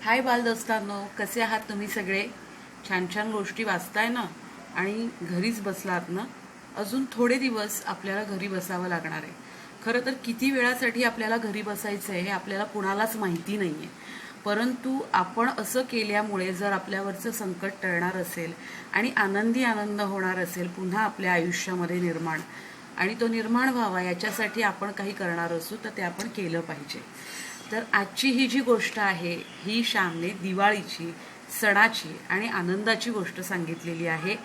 हाय बालदोस्तांनो, कसे आहात तुम्ही सगळे? छान छान गोष्टी वाचताय ना आणि घरीच बसलात ना. अजून थोडे दिवस आपल्याला घरी बसावं लागणार आहे. खरं तर किती वेळासाठी आपल्याला घरी बसायचं आहे हे आपल्याला कुणालाच माहिती नाही आहे. परंतु आपण असं केल्यामुळे जर आपल्यावरचं संकट टळणार असेल आणि आनंदी आनंद होणार असेल पुन्हा आपल्या आयुष्यामध्ये निर्माण, आणि तो निर्माण व्हावा याच्यासाठी आपण काही करणार असू तर ते आपण केलं पाहिजे. तर आजची ही जी गोष्ट आहे ही श्यामने दिवाळीची, सणाची आणि आनंदाची गोष्ट सांगितलेली आहे.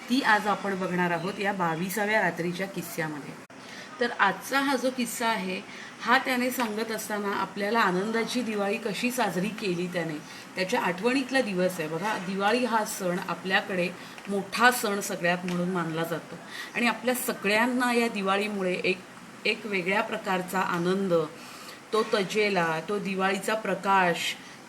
ती आज आपण बघणार आहोत या 22व्या रात्रीच्या किस्स्यामध्ये. तर आजचा हा जो किस्सा आहे हा त्याने सांगत असताना आपल्याला आनंदाची दिवाळी कशी साजरी केली त्याने, त्याच्या आठवणीतला दिवस आहे. बघा, दिवाळी हा सण आपल्याकडे मोठा सण सगळ्यात म्हणून मानला जातो आणि आपल्या सगळ्यांना या दिवाळीमुळे एक एक वेगळ्या प्रकारचा आनंद, तो तजेला, तो दिवाळीचा प्रकाश,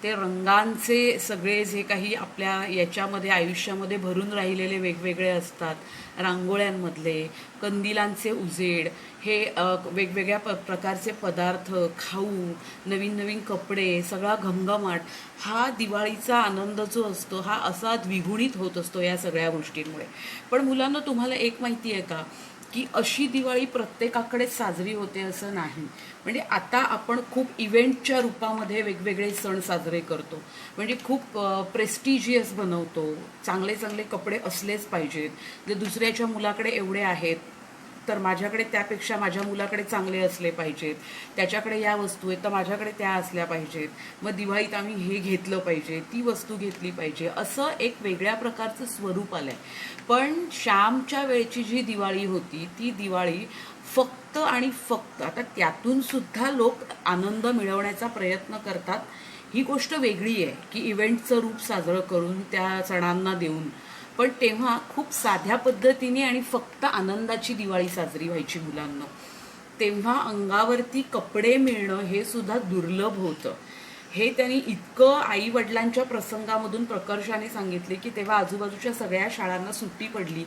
ते रंगांचे सगळे जे काही आपल्या याच्यामध्ये आयुष्यामध्ये भरून राहिलेले वेगवेगळे असतात, रांगोळ्यांमधले कंदिलांचे उजेड, हे वेगवेगळ्या प्रकारचे पदार्थ, खाऊ, नवीन नवीन कपडे, सगळा घमघमाट, हा दिवाळीचा आनंद जो असतो हा असा द्विगुणित होत असतो या सगळ्या गोष्टींमुळे. पण मुलांना, तुम्हाला एक माहिती आहे का की अशी दिवाळी प्रत्येकाकडेच साजरी होते असं नाही. म्हणजे आता आपण खूप इव्हेंटच्या रूपामध्ये वेगवेगळे सण साजरे करतो. म्हणजे खूप प्रेस्टिजियस बनवतो, चांगले चांगले कपडे असलेच पाहिजेत. जर दुसऱ्याच्या मुलाकडे एवढे आहेत तर माझ्याकडे त्यापेक्षा माझ्या मुलाकडे चांगले असले पाहिजेत, त्याच्याकडे या वस्तू आहेत तर माझ्याकडे त्या असल्या पाहिजेत, मग दिवाळीत आम्ही हे घेतलं पाहिजे, ती वस्तू घेतली पाहिजे, असं एक वेगळ्या प्रकारचं स्वरूप आलं आहे. पण श्यामच्या वेळची जी दिवाळी होती ती दिवाळी फक्त आणि फक्त, आता त्यातून सुद्धा लोक आनंद मिळवण्याचा प्रयत्न करतात, ही गोष्ट वेगळी आहे की इव्हेंटचं रूप साजरं करून त्या सणांना देऊन. पण तेव्हा खूप साध्या पद्धतीने आणि फक्त आनंदाची दिवाळी साजरी व्हायची मुलांना. तेव्हा अंगावरती कपडे मिळणं हे सुद्धा दुर्लभ होतं. हे त्यांनी इतकं आई वडिलांच्या प्रसंगामधून प्रकर्षाने सांगितले की तेव्हा आजूबाजूच्या सगळ्या शाळांना सुट्टी पडली.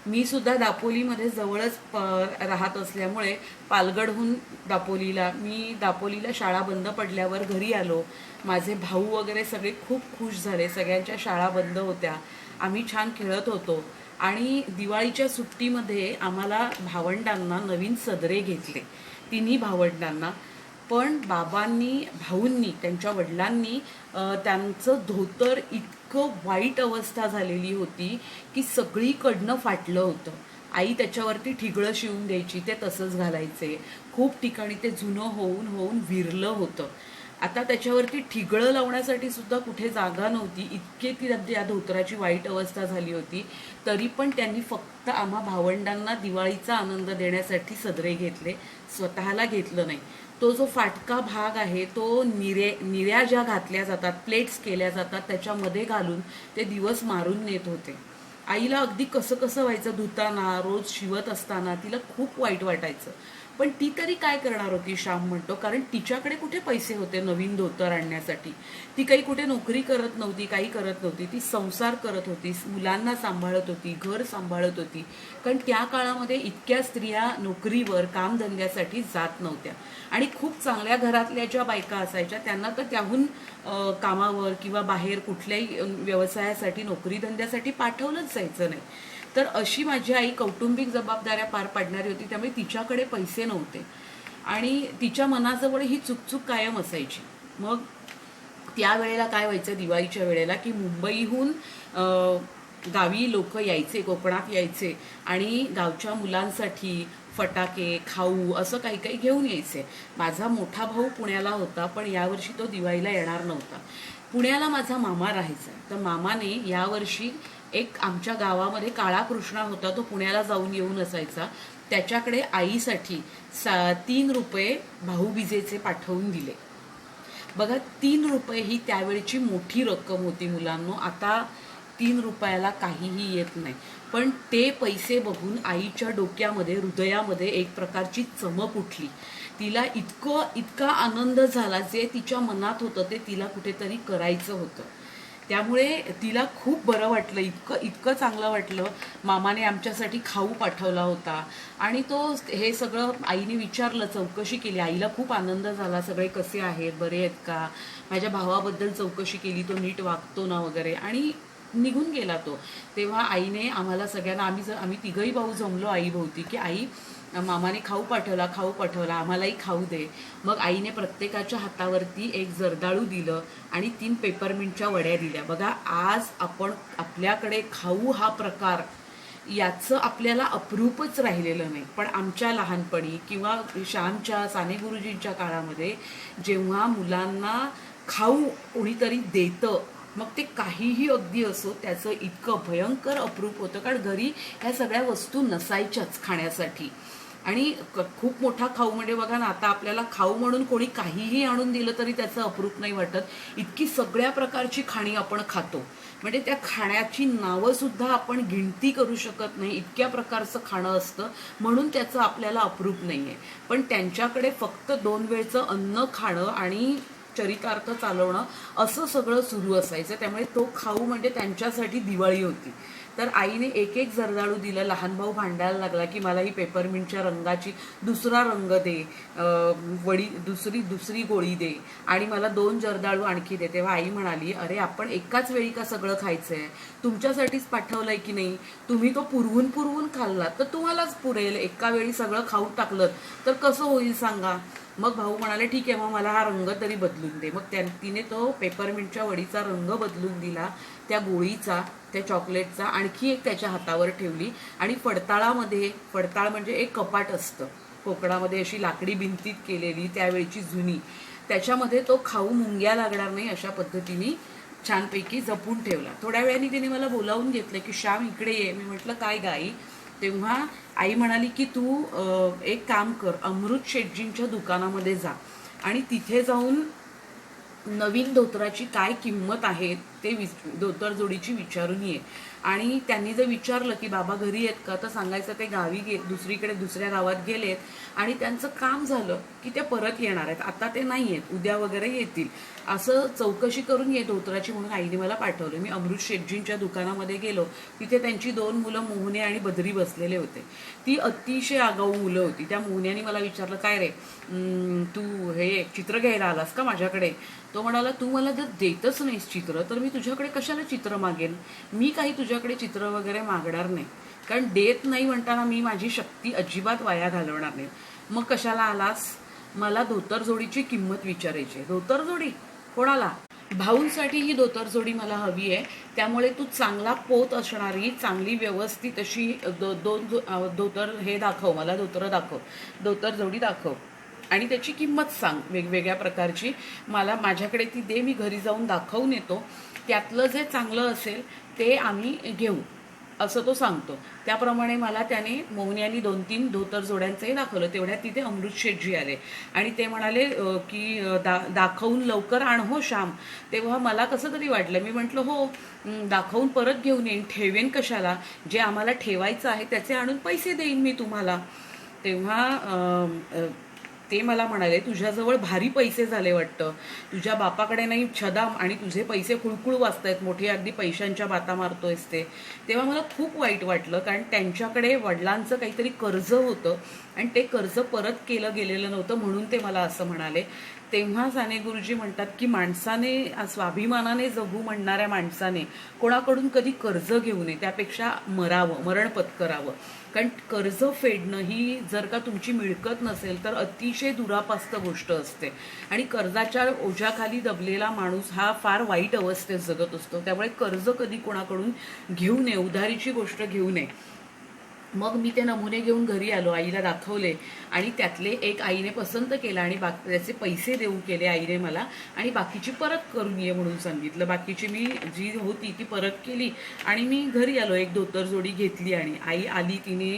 मी सुद्धा दापोलीमध्ये जवळच राहत असल्यामुळे पालगडहून दापोलीला शाळा बंद पडल्यावर घरी आलो. माझे भाऊ वगैरे सगळे खूप खुश झाले, सगळ्यांच्या शाळा बंद होत्या, आम्ही छान खेळत होतो. आणि दिवाळीच्या सुट्टीमध्ये आम्हाला भावंडांना नवीन सदरे घेतले, तिन्ही भावंडांना. पण बाबांनी, भाऊंनी, त्यांच्या वडिलांनी त्यांचं धोतर इतकं वाईट अवस्था झालेली होती की सगळीकडनं फाटलं होतं. आई त्याच्यावरती ठिगळं शिवून द्यायची, ते तसंच घालायचे. खूप ठिकाणी ते जुनं होऊन होऊन विरलं होतं. आता त्याच्यावरती ठिगळं लावण्यासाठी सुद्धा कुठे जागा नव्हती, इतके ती या धोतराची वाईट अवस्था झाली होती. तरी पण त्यांनी फक्त आम्हा भावंडांना दिवाळीचा आनंद देण्यासाठी सदरे घेतले, स्वतःला घेतलं नाही. तो जो फाटका भाग आहे तो निर्या ज्या घातल्या जातात, प्लेट्स केल्या जातात, त्याच्यामध्ये घालून ते दिवस मारून नेत होते. आईला अगदी कसं कसं व्हायचं, धुताना, रोज शिवत असताना तिला खूप वाईट वाटायचं. पण ती तरी काय करणार होती, श्याम म्हणतो, कारण तिच्याकडे कुठे पैसे होते नवीन धोतर आणण्यासाठी. ती काही कुठे नोकरी करत नव्हती, काही करत नव्हती. ती संसार करत होती, मुलांना सांभाळत होती, घर सांभाळत होती. कारण त्या काळामध्ये इतक्या स्त्रिया नोकरीवर, कामधंद्यासाठी जात नव्हत्या. आणि खूप चांगल्या घरातल्या ज्या बायका असायच्या त्यांना तर त्याहून कामावर किंवा बाहेर कुठल्याही व्यवसायासाठी, नोकरीधंद्यासाठी पाठवलंच जायचं नाही. तर अशी माझी आई कौटुंबिक जबाबदाऱ्या पार पाडणारी होती, त्यामुळे तिच्याकडे पैसे नव्हते आणि तिच्या मनाजवळ ही चुकचुक कायम असायची. मग त्यावेळेला काय व्हायचं दिवाळीच्या वेळेला की मुंबईहून गावी लोक यायचे, कोकणात यायचे आणि गावच्या मुलांसाठी फटाके, खाऊ असं काही काही घेऊन यायचे. माझा मोठा भाऊ पुण्याला होता, पण यावर्षी तो दिवाळीला येणार नव्हता. पुण्याला माझा मामा राहायचा, तर मामाने यावर्षी एक आमच्या गावामध्ये काळा कृष्णा होता, तो पुण्याला जाऊन येऊन असायचा, त्याच्याकडे आईसाठी 3 रुपये भाऊबीजेचे पाठवून दिले. बघा, 3 रुपये ही त्यावेळची मोठी रक्कम होती मुलांनो. आता 3 रुपयाला काहीही येत नाही. पण ते पैसे बघून आईच्या डोक्यामध्ये, हृदयामध्ये एक प्रकारची चमक उठली. तिला इतका आनंद झाला, जे तिच्या मनात होतं ते तिला कुठेतरी करायचं होतं. त्यामुळे तिला खूप बरं वाटलं, इतकं इतकं चांगलं वाटलं. मामाने आमच्यासाठी खाऊ पाठवला होता आणि तो हे सगळं आईने विचारलं, चौकशी केली. आईला खूप आनंद झाला, सगळे कसे आहेत, बरे आहेत का, माझ्या भावाबद्दल चौकशी केली, तो नीट वागतो ना वगैरे, आणि निघून गेला तो. तेव्हा आईने आम्हाला सगळ्यांना, आम्ही तिघही भाऊ जमलो आईभोवती, की आई मामाने खाऊ पाठवला, खाऊ पाठवला, आम्हालाही खाऊ दे. मग आईने प्रत्येकाच्या हातावरती एक जर्दाळू दिलं आणि 3 पेपरमिंटच्या वड्या दिल्या. बघा, आज आपण आपल्याकडे खाऊ हा प्रकार याचं आपल्याला अप्रूपच राहिलेलं नाही. पण आमच्या लहानपणी किंवा श्यामच्या साने गुरुजींच्या काळामध्ये जेव्हा मुलांना खाऊ कोणीतरी देतं, मग ते काहीही अगदी असो, त्याचं इतकं भयंकर अप्रूप होतं. कारण घरी ह्या सगळ्या वस्तू नसायच्याच खाण्यासाठी. आणि खूप मोठा खाऊ म्हणजे बघा ना, आता आपल्याला खाऊ म्हणून कोणी काहीही आणून दिलं तरी त्याचं अप्रूप नाही वाटत. इतकी सगळ्या प्रकारची खाणी आपण खातो, म्हणजे त्या खाण्याची नावंसुद्धा आपण गिणती करू शकत नाही, इतक्या प्रकारचं खाणं असतं, म्हणून त्याचं आपल्याला अप्रूप नाही आहे. पण त्यांच्याकडे फक्त 2 वेळचं अन्न खाणं आणि चरितार्थ चालवणं असं सगळं सुरू असायचं. त्यामुळे तो खाऊ म्हणजे त्यांच्यासाठी दिवाळी होती. तर आईने एक एक जर्दाळू दिलं. लहान भाऊ भांडायला लागला की मला ही पेपरमिंटच्या रंगाची दुसरा रंग दे, वडी दुसरी गोळी दे, आणि मला 2 जर्दाळू आणखी दे. तेव्हा आई म्हणाली, अरे आपण एकाच वेळी का सगळं खायचंय, तुमच्यासाठीच पाठवलंय की नाही, तुम्ही तो पुरवून पुरवून खाल्लात तर तुम्हालाच पुरेल, एका वेळी सगळं खाऊ टाकलं तर कसं होईल सांगा. मग भाऊ म्हणाले, ठीक आहे, मग मला हा रंग तरी बदलून दे. मग तिने तो पेपरमिंटच्या वडीचा रंग बदलून दिला, त्या गोळीचा, त्या चॉकलेटचा आणखी एक त्याच्या हातावर ठेवली. आणि फडताळ म्हणजे एक कपाट असतं कोकणामध्ये, अशी लाकडी भिंतीत केलेली, त्यावेळची जुनी, त्याच्यामध्ये तो खाऊ मुंग्या लागणार नाही अशा पद्धतीने छानपैकी जपून ठेवला. थोड्या वेळाने तिने मला बोलावून घेतलं की श्याम इकडे ये. मी म्हटलं काय गाई. तेव्हा आई म्हणाली की तू एक काम कर, अमृत शेटजींच्या दुकानामध्ये जा आणि तिथे जाऊन नवीन धोतराची काय किंमत आहे ते धोतर जोडीची विचारून ये. आणि त्यांनी जर विचारलं की बाबा घरी आहेत का, तर सांगायचं ते गावी दुसरीकडे दुसऱ्या गावात गेलेत आणि त्यांचं काम झालं की ते परत येणार आहेत, आता ते नाही आहेत, उद्या वगैरे येतील, असं चौकशी करून ये धोतराची म्हणून आईने मला पाठवलं. मी अमृत शेटजींच्या दुकानामध्ये गेलो. तिथे त्यांची 2 मुलं मोहने आणि बद्री बसलेले होते. ती अतिशय आगाऊ मुलं होती. त्या मोहन्याने मला विचारलं, काय रे तू हे चित्र घ्यायला आलास का माझ्याकडे. तो म्हणाला, तू मला जर देतच नाहीस चित्र तर मी तुझ्याकडे कशाला चित्र मागेन, मी काही तुझ्याकडे चित्र वगैरे मागणार नाही, कारण देत नाही म्हणताना मी माझी शक्ती अजिबात वाया घालवणार नाही. मग कशाला आलास, मला धोतर जोडीची किंमत विचारायची. धोतर जोडी कोणाला, भाऊंसाठी ही धोतर जोडी मला हवी आहे. त्यामुळे तू चांगला पोत असणारी, चांगली व्यवस्थित अशी 2 धोतर हे दाखव, मला धोतर दाखव, धोतर जोडी दाखव आणि त्याची किंमत सांग वेगवेगळ्या प्रकारची, मला माझ्याकडे ती दे, मी घरी जाऊन दाखवून येतो, त्यातलं जे चांगलं असेल ते आम्ही घेऊ, असं तो सांगतो. त्याप्रमाणे मला त्याने मोहन्यानी 2-3 धोतर जोड्यांचंही दाखवलं. तेवढ्यात तिथे अमृत शेठजी आले आणि ते म्हणाले की दाखवून लवकर आण हो श्याम. तेव्हा मला कसं तरी वाटलं. मी म्हटलं हो, दाखवून परत घेऊन येईन, ठेवेन कशाला, जे आम्हाला ठेवायचं आहे त्याचे आणून पैसे देईन मी तुम्हाला. तेव्हा ते मला म्हणाले, तुझ्याजवळ भारी पैसे झाले वाटतं, तुझ्या बापाकडे नाही छदाम आणि तुझे पैसे खुळखुळ वाचतायत, मोठे अगदी पैशांच्या बाता मारतोयस ते. तेव्हा मला खूप वाईट वाटलं, कारण त्यांच्याकडे वडिलांचं काहीतरी कर्ज होतं आणि ते कर्ज परत केलं गेलेलं नव्हतं, म्हणून ते मला असं म्हणाले. तेव्हा साने गुरुजी म्हणतात की माणसाने, स्वाभिमानाने जगू म्हणणाऱ्या माणसाने कोणाकडून कधी कर्ज घेऊ नये, त्यापेक्षा मरण पत्करावं. कारण कर्ज फेडणं ही जर का तुमची मिळकत नसेल तर अतिशय दुरापास्त गोष्ट असते आणि कर्जाच्या ओझ्याखाली दबलेला माणूस हा फार वाईट अवस्थेत जगत असतो. त्यामुळे कर्ज कधी कोणाकडून घेऊ नये, उधारीची गोष्ट घेऊ नये. मग मी ते नमुने घेऊन घरी आलो, आईला दाखवले आणि त्यातले एक आईने पसंत केला आणि त्याचे पैसे देऊ केले आईने मला, आणि बाकीची परत करून ये म्हणून सांगितलं. बाकीची मी जी होती ती परत केली आणि मी घरी आलो, एक धोतर जोडी घेतली आणि आई आली, तिने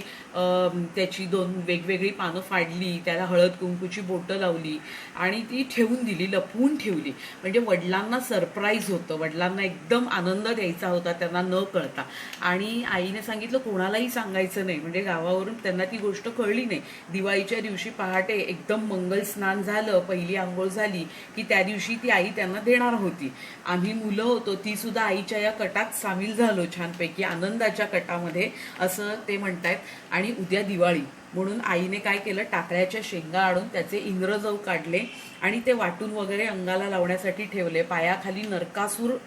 त्याची 2 वेगवेगळी पानं फाडली, त्याला हळद कुंकूची बोटं लावली आणि ती ठेवून दिली, लपवून ठेवली. म्हणजे वडिलांना सरप्राईज होतं, वडिलांना एकदम आनंद द्यायचा होता त्यांना न कळता. आणि आईने सांगितलं कोणालाही सांगायचं नाही, म्हणजे गावावरून त्यांना ती गोष्ट कळली नाही. दिवाळीच्या दिवशी पहाटे एकदम मंगल स्नान झालं, पहिली आंघोळ झाली की त्या दिवशी ती आई त्यांना देणार होती. आम्ही मुलं होतो, ती सुद्धा आईच्या या कटात सामील झालो, छानपैकी आनंदाच्या कटामध्ये असं ते म्हणतायत. आणि उद्या दिवाळी म्हणून आईने काय केलं, टाकळ्याच्या शेंगा आणून त्याचे इंद्रजव काढले आणि ते वाटून वगैरे अंगाला लावण्यासाठी ठेवले. पायाखाली नरकासूर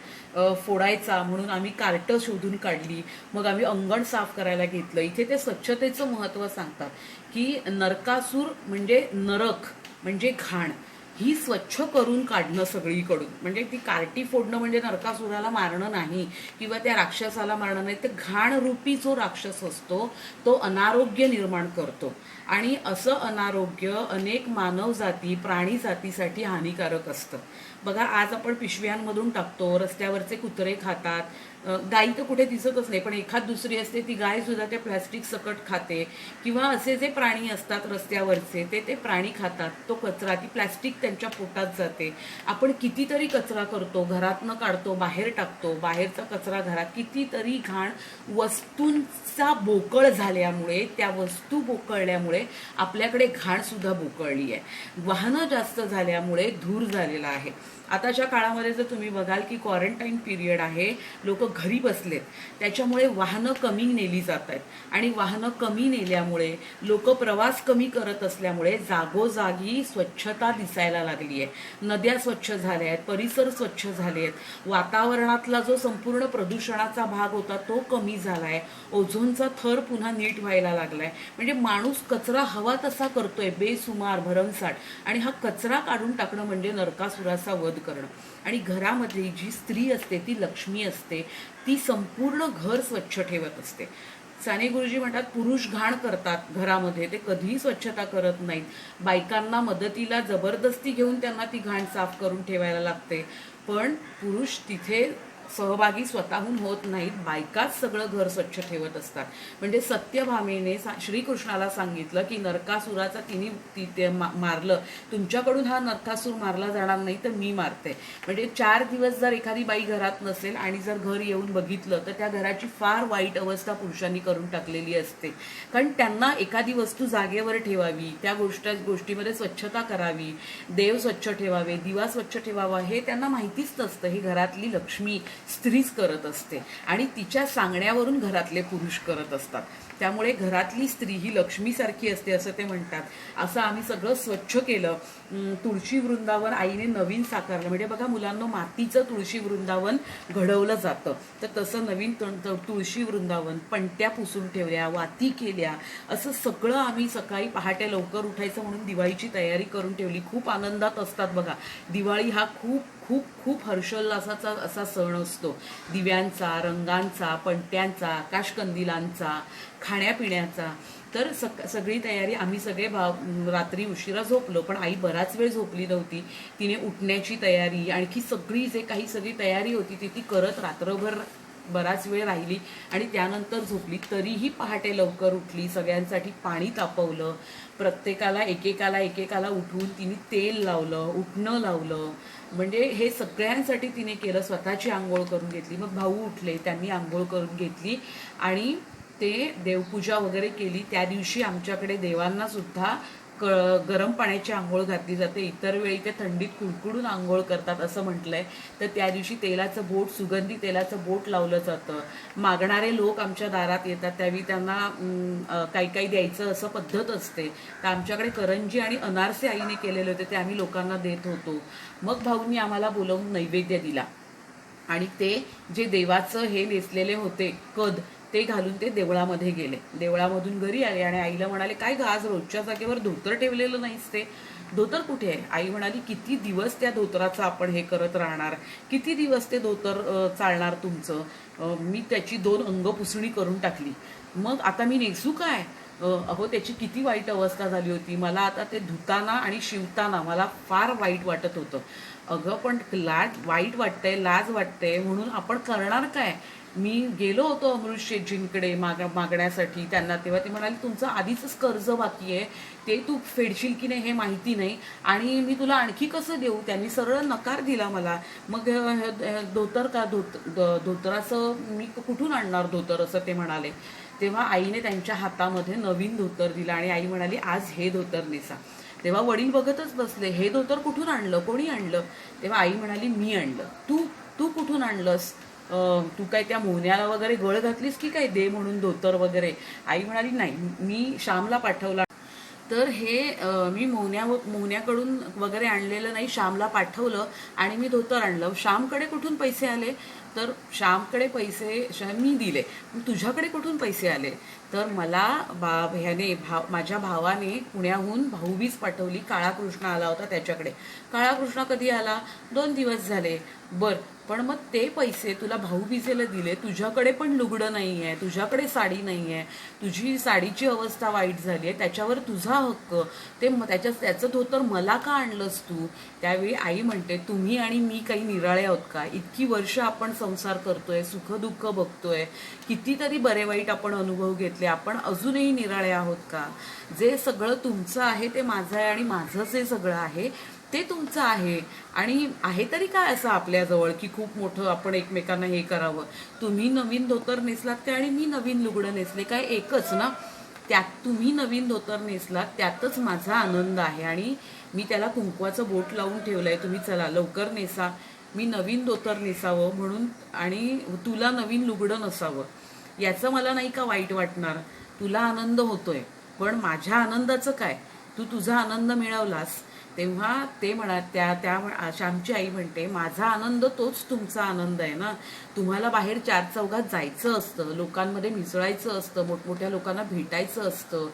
फोडायचा म्हणून आम्ही कार्ट शोधून काढली. मग आम्ही अंगण साफ करायला घेतलं. इथे ते स्वच्छतेचं महत्त्व सांगतात की नरकासूर म्हणजे नरक म्हणजे घाण, ही स्वच्छ करून काढणं सगळीकडून. म्हणजे ती कार्टी फोडणं म्हणजे नरकासुराला मारणं नाही किंवा त्या राक्षसाला मारणं नाही, तर घाणरूपी जो राक्षस असतो तो अनारोग्य निर्माण करतो. आणि असं अनारोग्य अनेक मानव जाती प्राणी जातीसाठी हानिकारक असतं. बघा, आज आपण पिशव्यांमधून टाकतो, रस्त्यावरचे कुत्रे खातात, गाई तर कुठे दिसतच नाही, पण एखाद दुसरी असते ती गाय सुद्धा त्या प्लॅस्टिक सकट खाते. किंवा असे जे प्राणी असतात रस्त्यावरचे ते प्राणी खातात तो कचरा, ती प्लॅस्टिक त्यांच्या पोटात जाते. आपण कितीतरी कचरा करतो, घरातनं काढतो, बाहेर टाकतो, बाहेरचा कचरा घरात, कितीतरी घाण वस्तूंचा बोकळ झाल्यामुळे, त्या वस्तू बोकळल्यामुळे आपल्याकडे घाण सुद्धा बोकळली आहे. वाहनं जास्त झाल्यामुळे धूर झालेला आहे. आताच्या काळामध्ये जर तुम्ही बघाल की क्वारंटाईन पिरियड आहे, लोक घरी बसलेत, त्याच्यामुळे वाहनं कमी नेली जात आहेत. आणि वाहनं कमी नेल्यामुळे लोक प्रवास कमी करत असल्यामुळे जागोजागी स्वच्छता दिसायला लागली आहे. नद्या स्वच्छ झाल्या आहेत, परिसर स्वच्छ झाले आहेत, वातावरणातला जो संपूर्ण प्रदूषणाचा भाग होता तो कमी झाला आहे, ओझोनचा थर पुन्हा नीट व्हायला लागला आहे. म्हणजे माणूस कचरा हवा तसा करतोय, बेसुमार, भरमसाठ. आणि हा कचरा काढून टाकणं म्हणजे नरकासुराचा वध करणं. आणि घरामध्ये जी स्त्री असते ती लक्ष्मी असते, ती संपूर्ण घर स्वच्छ ठेवत असते. साने गुरुजी म्हणतात, पुरुष घाण करतात घरामध्ये, ते कधीही स्वच्छता करत नाहीत. बायकांना मदतीला जबरदस्ती घेऊन त्यांना ती घाण साफ करून ठेवायला लागते, पण पुरुष तिथे सहभागी स्वतःहून होत नाहीत, बायकाच सगळं घर स्वच्छ ठेवत असतात. म्हणजे सत्यभामेने श्रीकृष्णाला सांगितलं की नरकासुराचा तिने मारलं, तुमच्याकडून हा नरकासूर मारला जाणार नाही तर मी मारते. म्हणजे 4 दिवस जर एखादी बाई घरात नसेल आणि जर घर येऊन बघितलं तर त्या घराची फार वाईट अवस्था पुरुषांनी करून टाकलेली असते. कारण त्यांना एखादी वस्तू जागेवर ठेवावी, त्या गोष्टीमध्ये स्वच्छता करावी, देव स्वच्छ ठेवावे, दिवा स्वच्छ ठेवावा, हे त्यांना माहितीच नसतं. हे घरातली लक्ष्मी स्त्रीच करत असते आणि तिच्या सांगण्यावरून घरातले पुरुष करत असतात. त्यामुळे घरातली स्त्री ही लक्ष्मीसारखी असते असं ते म्हणतात. असं आम्ही सगळं स्वच्छ केलं. तुळशी वृंदावन आईने नवीन साकारलं. म्हणजे बघा मुलांना, मातीचं तुळशी वृंदावन घडवलं जातं, तर तसं नवीन तुळशी वृंदावन, पणत्या पुसून ठेवल्या, वाती केल्या, असं सगळं आम्ही सकाळी पहाटे लवकर उठायचं म्हणून दिवाळीची तयारी करून ठेवली. खूप आनंदात असतात बघा. दिवाळी हा खूप खूप खूप हर्षोल्लासाचा असा सण असतो. दिव्यांचा, रंगांचा, पणत्यांचा, आकाशकंदिलांचा, खाण्यापिण्याचा. तर सगळी तयारी, आम्ही सगळे रात्री उशिरा झोपलो, पण आई बराच वेळ झोपली नव्हती. तिने उठण्याची तयारी, आणखी सगळी तयारी होती ती करत रात्रभर बराच वेळ राहिली आणि त्यानंतर झोपली. तरीही पहाटे लवकर उठली, सगळ्यांसाठी पाणी तापवलं, प्रत्येकाला एकेकाला उठवून तिने तेल लावलं, उठणं लावलं. म्हणजे हे सगळ्यांसाठी तिने केलं. स्वतःची आंघोळ करून घेतली, मग भाऊ उठले, त्यांनी आंघोळ करून घेतली आणि ते देवपूजा वगैरे केली. त्या दिवशी आमच्याकडे देवांना सुद्धा गरम पाण्याची आंघोळ घातली जाते. इतर वेळी ते थंडीत कुडकुडून आंघोळ करतात असं म्हटलंय. तर त्या दिवशी तेलाचं बोट, सुगंधी तेलाचं बोट लावलं जातं. मागणारे लोक आमच्या दारात येतात, त्यावेळी त्यांना काही द्यायचं असं पद्धत असते. तर आमच्याकडे करंजी आणि अनारसे आईने केलेले होते, ते आम्ही लोकांना देत होतो. मग भाऊंनी आम्हाला बोलवून नैवेद्य दिला आणि ते जे देवाचं हे नेसलेले होते कद, ते घालून ते देवळामध्ये गेले. देवळामधून घरी आले आणि आईला म्हणाले, काय ग आज रोजच्या जागेवर धोतर ठेवलेलं नाहीस? ते धोतर कुठे आहे? आई म्हणाली, किती दिवस त्या धोतराचं आपण हे करत राहणार, किती दिवस ते धोतर चालणार तुमचं? मी त्याची 2 अंगपुसणी करून टाकली, मग आता मी नेसू काय? अहो त्याची किती वाईट अवस्था झाली होती. मला आता ते धुताना आणि शिवताना मला फार वाईट वाटत होतं. अगं पण वाईट वाटतंय, लाज वाटते, म्हणून आपण करणार काय? मी गेलो होतो अमृत शेठजींकडे मागण्यासाठी त्यांना, तेव्हा ती म्हणाली, तुमचं आधीच कर्ज बाकी आहे, ते तू फेडशील की नाही हे माहिती नाही आणि मी तुला आणखी कसं देऊ? त्यांनी सरळ नकार दिला मला. मग धोतराचं मी कुठून आणणार धोतर, असं ते म्हणाले. तेव्हा आईने त्यांच्या हातामध्ये नवीन धोतर दिलं आणि आई म्हणाली आज हे धोतर नेसा. तेव्हा वडील बघतच बसले, हे धोतर कुठून आणलं, कोणी आणलं? तेव्हा आई म्हणाली मी आणलं. तू तू कुठून आणलंस? तू काय त्या मोहन्याला वगैरे गळ घातलीस की काय दे म्हणून धोतर वगैरे? आई म्हणाली नाही, मी श्यामला पाठवला. तर हे मी मोहन्याकडून वगैरे आणलेलं नाही, श्यामला पाठवलं आणि मी धोतर आणलं. श्यामकडे कुठून पैसे आले? तर श्यामकडे पैसे मी दिले. तुझ्याकडे कुठून पैसे आले? तर मला माझ्या भावाने पुण्याहून भाऊबीज पाठवली. काळा कृष्ण आला होता त्याच्याकडे. काळा कृष्ण कधी आला? 2 दिवस झाले. पण मग ते पैसे तुला भाऊबीजेला दिले. तुझ्याकडे पण लुगडं नाही आहे, तुझ्याकडे साडी नाही आहे, तुझी साडीची अवस्था वाईट झाली आहे, त्याच्यावर तुझा हक्क. त्याचं धोतर मला का आणलंस तू? त्यावेळी आई म्हणते तुम्ही आणि मी काही निराळे आहोत का? इतकी वर्ष आपण संसार करतोय, सुखदुःख बघतोय, कितीतरी बरे वाईट आपण अनुभव घेतले, आपण अजूनही निराळे आहोत का? जे सगळं तुमचं आहे ते माझं आहे आणि माझं जे सगळं आहे ते तुमचं आहे. आणि आहे तरी काय असं आपल्याजवळ की खूप मोठं आपण एकमेकांना हे करावं? तुम्ही नवीन धोतर नेसलात काय आणि मी नवीन लुगडं नेसले काय? एकच ना. त्यात तुम्ही नवीन धोतर नेसलात त्यातच माझा आनंद आहे आणि मी त्याला कुंकवाचं बोट लावून ठेवलंय. तुम्ही चला लवकर नेसा, मी नवीन धोतर नेसावं म्हणून, आणि तुला नवीन लुगडं नसावं. याचं मला नाही का वाईट वाटणार? तुला आनंद होतोय, पण माझ्या आनंदाचं काय? तू तुझा आनंद मिळवलास. तेव्हा ते त्या श्यामची आई म्हणते माझा आनंद तोच तुमचा आनंद आहे ना. तुम्हाला बाहेर 4 चौघात जायचं असतं, लोकांमध्ये मिसळायचं असतं, मोठमोठ्या लोकांना भेटायचं असतं,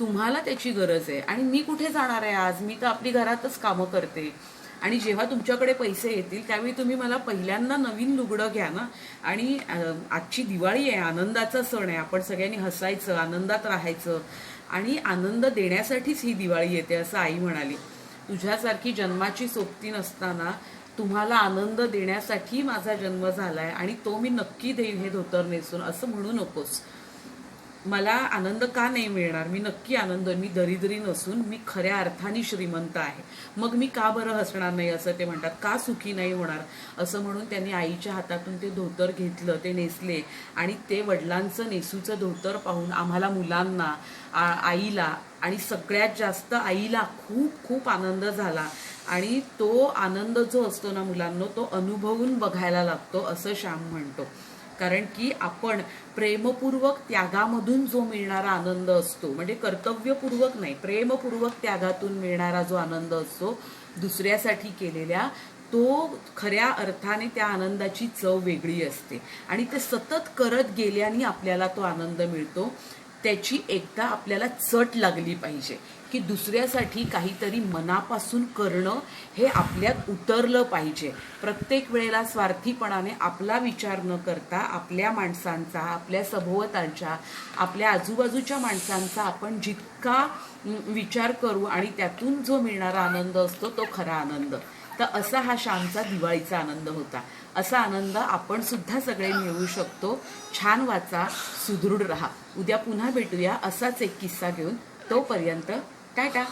तुम्हाला त्याची गरज आहे. आणि मी कुठे जाणार आहे आज? मी तर आपली घरातच कामं करते. आणि जेव्हा तुमच्याकडे पैसे येतील त्यावेळी तुम्ही मला पहिल्यांदा नवीन लुगडं घ्या ना. आणि आजची दिवाळी आहे, आनंदाचा सण आहे, आपण सगळ्यांनी हसायचं, आनंदात राहायचं आणि आनंद देण्यासाठीच ही दिवाळी येते असं आई म्हणाली. तुझ्यासारखी जन्माची सोबती नसताना तुम्हाला आनंद देण्यासाठी माझा जन्म झालाय आणि तो मी नक्की देईन हे धोतर नेसून असं म्हणू नकोस. मला आनंद का नाही मिळणार? मी नक्की आनंद, मी दरिद्री नसून मी खऱ्या अर्थाने श्रीमंत आहे. मग मी का बरं हसणार नाही असं ते म्हणतात, का सुखी नाही होणार असं म्हणून त्यांनी आईच्या हातातून ते धोतर घेतलं, ते नेसले. आणि ते वडिलांचं नेसूचं धोतर पाहून आम्हाला मुलांना, आईला आणि सगळ्यात जास्त आईला खूप खूप आनंद झाला. आणि तो आनंद जो असतो ना मुलांना, तो अनुभवून बघायला लागतो असं श्याम म्हणतो. कारण की आपण प्रेमपूर्वक त्यागामधून जो मिळणारा आनंद असतो, म्हणजे कर्तव्यपूर्वक नाही, प्रेमपूर्वक त्यागातून मिळणारा जो आनंद असतो दुसऱ्यासाठी केलेल्या, तो खऱ्या अर्थाने त्या आनंदाची चव वेगळी असते. आणि ते सतत करत गेल्याने आपल्याला तो आनंद मिळतो. त्याची एकदा आपल्याला चट लागली पाहिजे की दुसऱ्यासाठी काहीतरी मनापासून करणं हे आपल्यात उतरलं पाहिजे. प्रत्येक वेळेला स्वार्थीपणाने आपला विचार न करता आपल्या माणसांचा, आपल्या सभोवतालच्या, आपल्या आजूबाजूच्या माणसांचा आपण जितका विचार करू आणि त्यातून जो मिळणारा आनंद असतो तो खरा आनंद. तर असा हा श्यामचा दिवाळीचा आनंद होता. असा आनंद आपण सुद्धा सगळे मिळवू शकतो. छान वाचा, सुदृढ राहा. उद्या पुन्हा भेटूया असाच एक किस्सा घेऊन. तोपर्यंत टाटा.